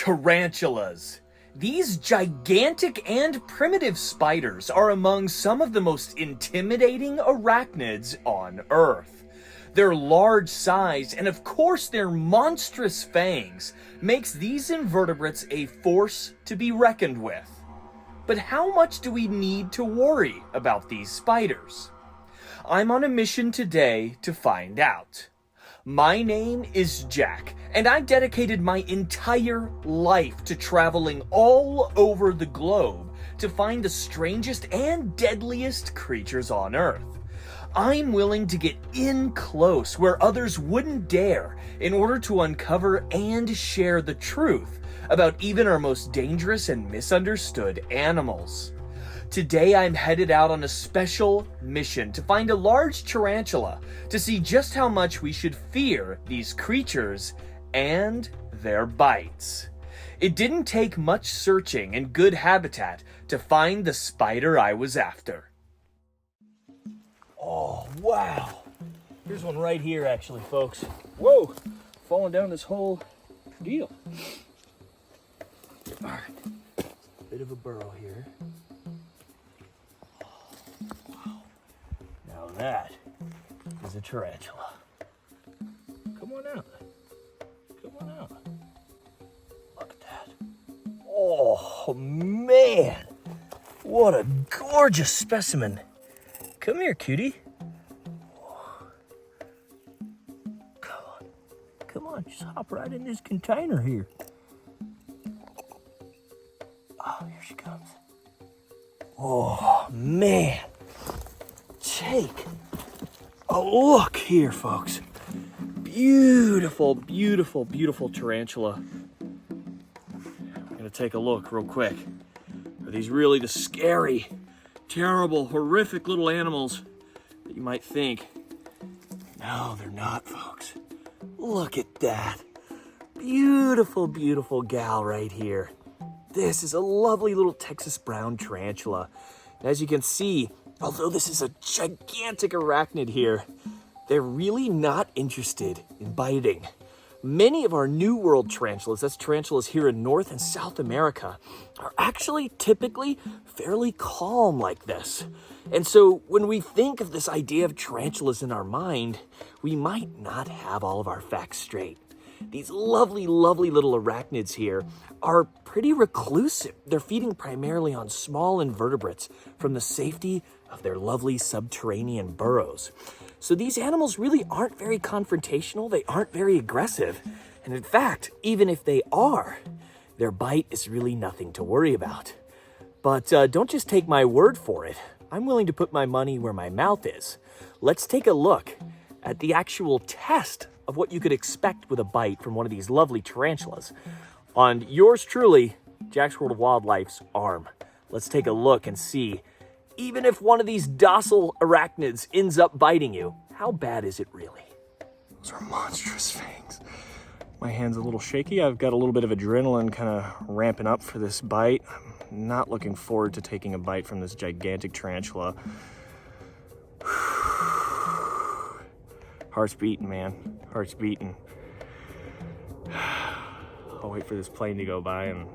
Tarantulas. These gigantic and primitive spiders are among some of the most intimidating arachnids on Earth. Their large size and of course their monstrous fangs makes these invertebrates a force to be reckoned with. But how much do we need to worry about these spiders? I'm on a mission today to find out. My name is Jack, and I dedicated my entire life to traveling all over the globe to find the strangest and deadliest creatures on Earth. I'm willing to get in close where others wouldn't dare in order to uncover and share the truth about even our most dangerous and misunderstood animals. Today I'm headed out on a special mission to find a large tarantula to see just how much we should fear these creatures and their bites. It didn't take much searching and good habitat to find the spider I was after. Oh, wow. Here's one right here actually, folks. Whoa, falling down this whole deal. All right, bit of a burrow here. That is a tarantula. Come on out. Come on out. Look at that. Oh, man. What a gorgeous specimen. Come here, cutie. Come on. Come on, just hop right in this container here. Oh, here she comes. Oh, man. Take a look here, folks. Beautiful, beautiful, beautiful tarantula. I'm gonna take a look real quick. Are these really the scary, terrible, horrific little animals that you might think? No, they're not, folks. Look at that. Beautiful, beautiful gal right here. This is a lovely little Texas brown tarantula. As you can see, although this is a gigantic arachnid here, they're really not interested in biting. Many of our New World tarantulas, that's tarantulas here in North and South America, are actually typically fairly calm like this. And so when we think of this idea of tarantulas in our mind, we might not have all of our facts straight. These lovely, lovely little arachnids here are pretty reclusive. They're feeding primarily on small invertebrates from the safety of their lovely subterranean burrows. So these animals really aren't very confrontational. They aren't very aggressive. And in fact, even if they are, their bite is really nothing to worry about. But don't just take my word for it. I'm willing to put my money where my mouth is. Let's take a look at the actual test of what you could expect with a bite from one of these lovely tarantulas on yours truly, Jack's World of Wildlife's arm. Let's take a look and see, even if one of these docile arachnids ends up biting you, how bad is it really? Those are monstrous fangs. My hand's a little shaky. I've got a little bit of adrenaline kind of ramping up for this bite. I'm not looking forward to taking a bite from this gigantic tarantula. Heart's beating, man. Heart's beating. I'll wait for this plane to go by and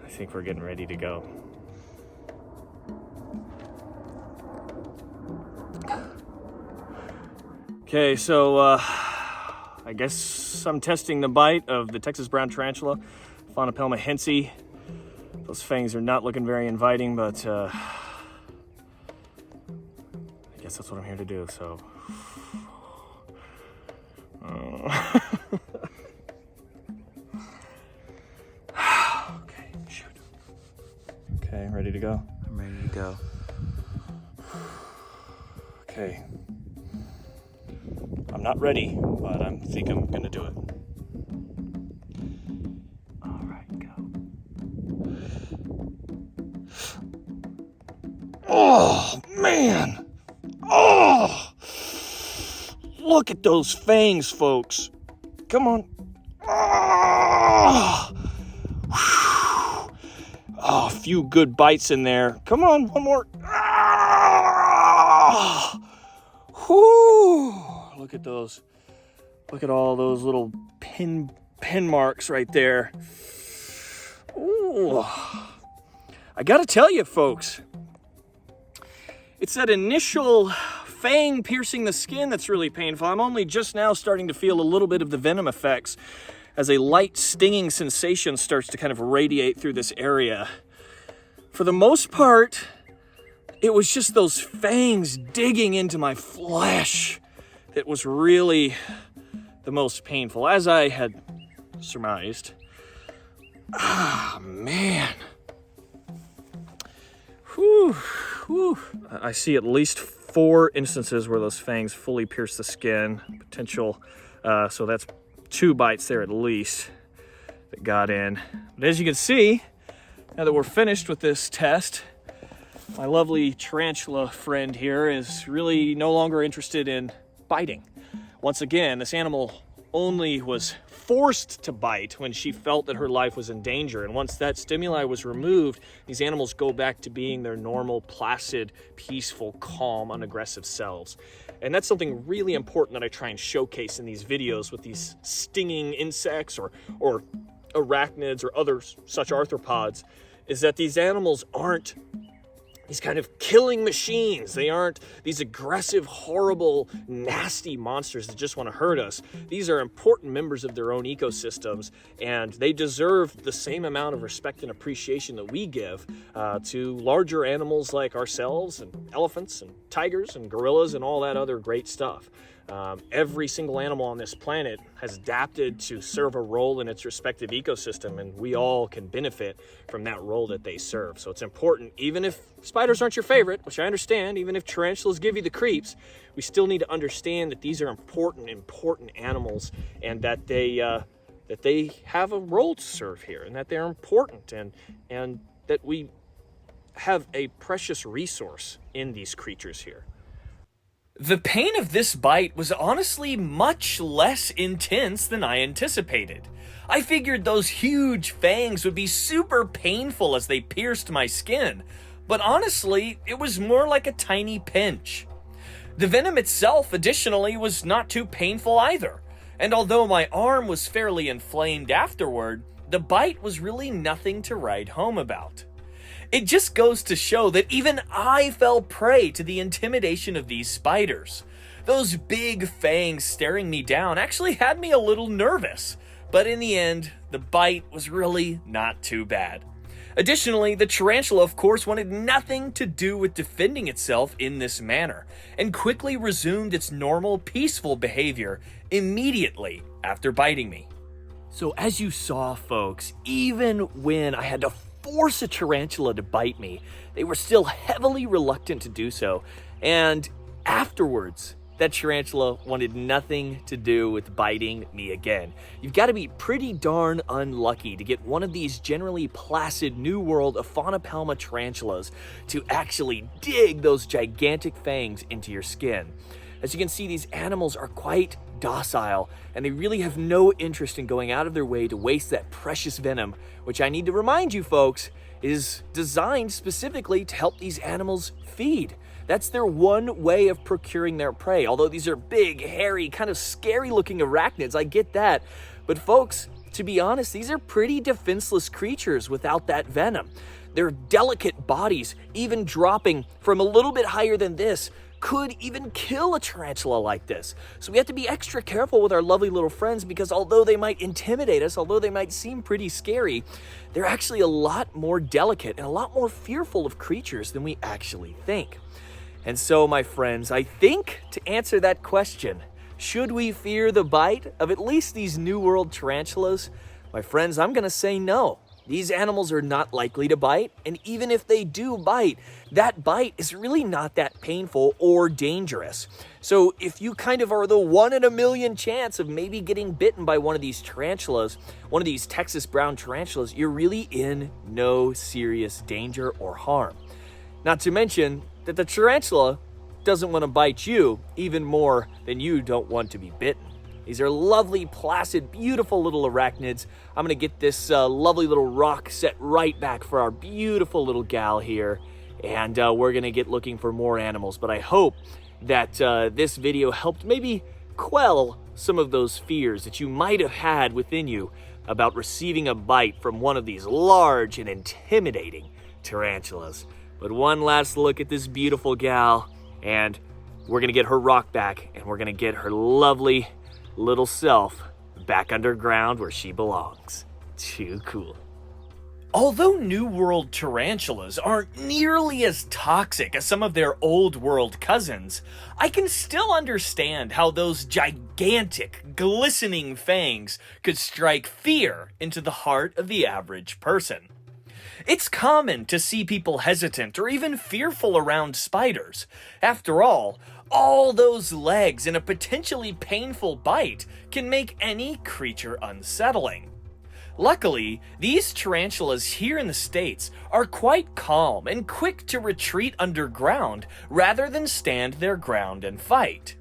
I think we're getting ready to go. Okay, so I guess I'm testing the bite of the Texas brown tarantula, Phonoplema hensey. Those fangs are not looking very inviting, but I guess that's what I'm here to do, so. Okay, shoot. Okay, ready to go? I'm ready to go. Okay. I'm not ready, but I think I'm gonna do it. All right, go. Oh, man. Oh, look at those fangs, folks. Come on. Oh, a few good bites in there. Come on, one more. Whew. Look at those. Look at all those little pen marks right there. Ooh. I gotta tell you, folks, it's that initial fang piercing the skin that's really painful. I'm only just now starting to feel a little bit of the venom effects as a light stinging sensation starts to kind of radiate through this area. For the most part, it was just those fangs digging into my flesh that was really the most painful, as I had surmised. Ah, man. Whew, whew. I see at least 4 instances where those fangs fully pierce the skin. Potential, so that's 2 bites there at least that got in. But as you can see, now that we're finished with this test, my lovely tarantula friend here is really no longer interested in biting. Once again, this animal only was forced to bite when she felt that her life was in danger. And once that stimuli was removed, these animals go back to being their normal, placid, peaceful, calm, unaggressive selves. And that's something really important that I try and showcase in these videos with these stinging insects or arachnids or other such arthropods, is that these animals aren't these kind of killing machines. They aren't these aggressive, horrible, nasty monsters that just want to hurt us. These are important members of their own ecosystems, and they deserve the same amount of respect and appreciation that we give to larger animals like ourselves, and elephants, and tigers, and gorillas, and all that other great stuff. Every single animal on this planet has adapted to serve a role in its respective ecosystem, and we all can benefit from that role that they serve. So it's important, even if spiders aren't your favorite, which I understand, even if tarantulas give you the creeps, we still need to understand that these are important animals, and that they have a role to serve here, and that they're important, and that we have a precious resource in these creatures here. The pain of this bite was honestly much less intense than I anticipated. I figured those huge fangs would be super painful as they pierced my skin, but honestly, it was more like a tiny pinch. The venom itself, additionally, was not too painful either, and although my arm was fairly inflamed afterward, the bite was really nothing to write home about. It just goes to show that even I fell prey to the intimidation of these spiders. Those big fangs staring me down actually had me a little nervous, but in the end, the bite was really not too bad. Additionally, the tarantula, of course, wanted nothing to do with defending itself in this manner, and quickly resumed its normal, peaceful behavior immediately after biting me. So as you saw, folks, even when I had to force a tarantula to bite me, they were still heavily reluctant to do so, and afterwards, that tarantula wanted nothing to do with biting me again. You've got to be pretty darn unlucky to get one of these generally placid New World Aphanopalma tarantulas to actually dig those gigantic fangs into your skin. As you can see, these animals are quite docile, and they really have no interest in going out of their way to waste that precious venom, which I need to remind you folks, is designed specifically to help these animals feed. That's their one way of procuring their prey. Although these are big, hairy, kind of scary-looking arachnids, I get that. But folks, to be honest, these are pretty defenseless creatures without that venom. Their delicate bodies, even dropping from a little bit higher than this, could even kill a tarantula like this. So we have to be extra careful with our lovely little friends, because although they might intimidate us, although they might seem pretty scary, they're actually a lot more delicate and a lot more fearful of creatures than we actually think. And so, my friends, I think to answer that question, should we fear the bite of at least these New World tarantulas? My friends, I'm going to say no. These animals are not likely to bite, and even if they do bite, that bite is really not that painful or dangerous. So if you kind of are the 1 in a million chance of maybe getting bitten by one of these tarantulas, one of these Texas brown tarantulas, you're really in no serious danger or harm. Not to mention that the tarantula doesn't want to bite you even more than you don't want to be bitten. These are lovely, placid, beautiful little arachnids. I'm going to get this lovely little rock set right back for our beautiful little gal here, and we're going to get looking for more animals. But I hope that this video helped maybe quell some of those fears that you might have had within you about receiving a bite from one of these large and intimidating tarantulas. But one last look at this beautiful gal, and we're gonna get her rock back, and we're gonna get her lovely little self back underground where she belongs. Too cool. Although New World tarantulas aren't nearly as toxic as some of their Old World cousins, I can still understand how those gigantic, glistening fangs could strike fear into the heart of the average person. It's common to see people hesitant or even fearful around spiders. After all those legs and a potentially painful bite can make any creature unsettling. Luckily, these tarantulas here in the States are quite calm and quick to retreat underground rather than stand their ground and fight.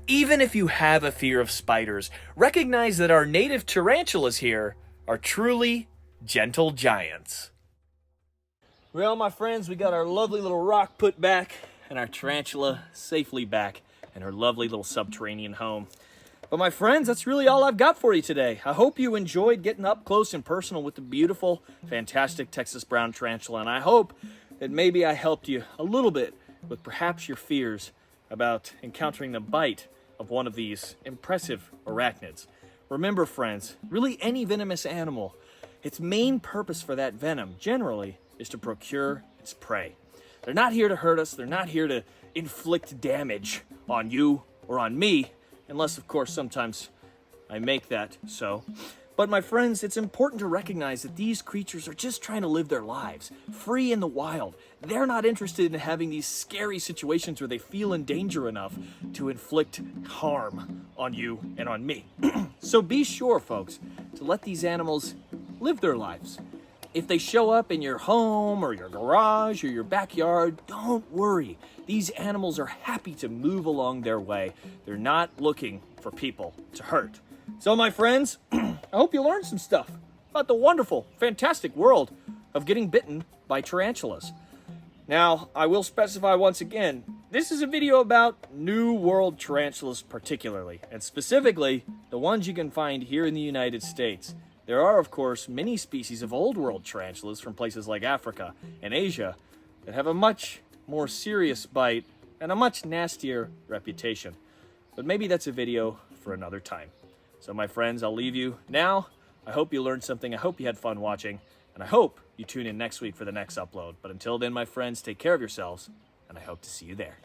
Even if you have a fear of spiders, recognize that our native tarantulas here are truly gentle giants. Well, my friends, we got our lovely little rock put back and our tarantula safely back in her lovely little subterranean home. But my friends, that's really all I've got for you today. I hope you enjoyed getting up close and personal with the beautiful, fantastic Texas brown tarantula, and I hope that maybe I helped you a little bit with perhaps your fears about encountering the bite of one of these impressive arachnids. Remember, friends, really any venomous animal, its main purpose for that venom generally is to procure its prey. They're not here to hurt us. They're not here to inflict damage on you or on me, unless, of course, sometimes I make that so. But my friends, it's important to recognize that these creatures are just trying to live their lives, free in the wild. They're not interested in having these scary situations where they feel in danger enough to inflict harm on you and on me. So be sure, folks, to let these animals live their lives. If they show up in your home or your garage or your backyard, don't worry. These animals are happy to move along their way. They're not looking for people to hurt. So my friends, I hope you learned some stuff about the wonderful, fantastic world of getting bitten by tarantulas. Now, I will specify once again, this is a video about New World tarantulas particularly, and specifically the ones you can find here in the United States. There are, of course, many species of Old World tarantulas from places like Africa and Asia that have a much more serious bite and a much nastier reputation. But maybe that's a video for another time. So my friends, I'll leave you now. I hope you learned something. I hope you had fun watching. And I hope you tune in next week for the next upload. But until then, my friends, take care of yourselves, and I hope to see you there.